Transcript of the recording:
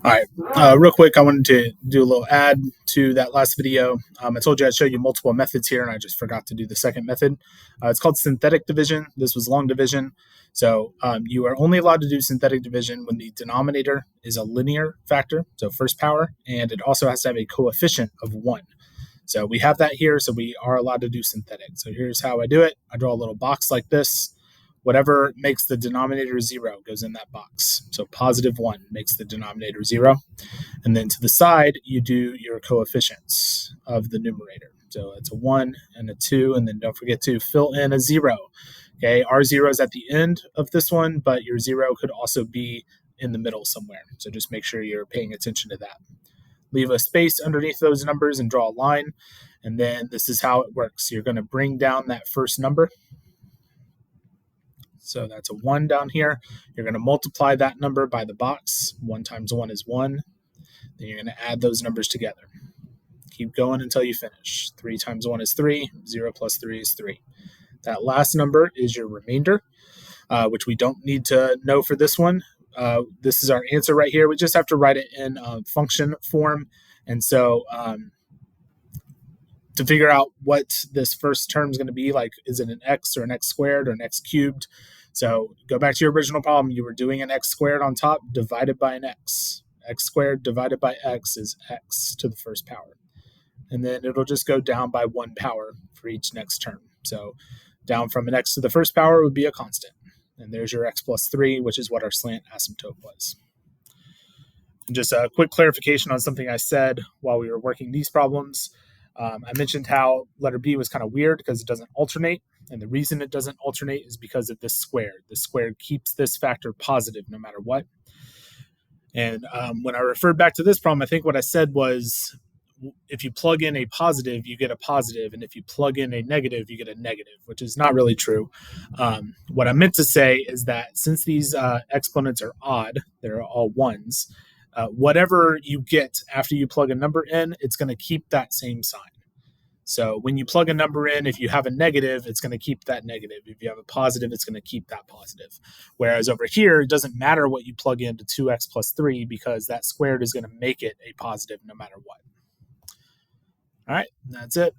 All right, real quick, I wanted to do a little add to that last video. I told you I'd show you multiple methods here, and I just forgot to do the second method. It's called synthetic division. This was long division. So you are only allowed to do synthetic division when the denominator is a linear factor, so first power, and it also has to have a coefficient of 1. So we have that here, so we are allowed to do synthetic. So here's how I do it. I draw a little box like this. Whatever makes the denominator 0 goes in that box. So positive 1 makes the denominator 0. And then to the side, you do your coefficients of the numerator. So it's a 1 and a 2, and then don't forget to fill in a 0. Okay, our 0 is at the end of this one, but your 0 could also be in the middle somewhere. So just make sure you're paying attention to that. Leave a space underneath those numbers and draw a line. And then this is how it works. You're going to bring down that first number. So that's a 1 down here. You're going to multiply that number by the box. 1 times 1 is 1. Then you're going to add those numbers together. Keep going until you finish. 3 times 1 is 3. 0 plus 3 is 3. That last number is your remainder, which we don't need to know for this one. This is our answer right here. We just have to write it in function form. And so to figure out what this first term is going to be, like, is it an x or an x squared or an x cubed? So go back to your original problem. You were doing an x squared on top divided by an x. X squared divided by x is x to the first power. And then it'll just go down by 1 power for each next term. So down from an x to the first power would be a constant. And there's your x plus 3, which is what our slant asymptote was. And just a quick clarification on something I said while we were working these problems. I mentioned how letter B was kind of weird because it doesn't alternate. And the reason it doesn't alternate is because of this squared. The squared keeps this factor positive no matter what. And when I referred back to this problem, I think what I said was, if you plug in a positive, you get a positive. And if you plug in a negative, you get a negative, which is not really true. What I meant to say is that since these exponents are odd, they're all ones, whatever you get after you plug a number in, it's going to keep that same sign. So when you plug a number in, if you have a negative, it's going to keep that negative. If you have a positive, it's going to keep that positive. Whereas over here, it doesn't matter what you plug into 2x plus 3 because that squared is going to make it a positive no matter what. All right, that's it.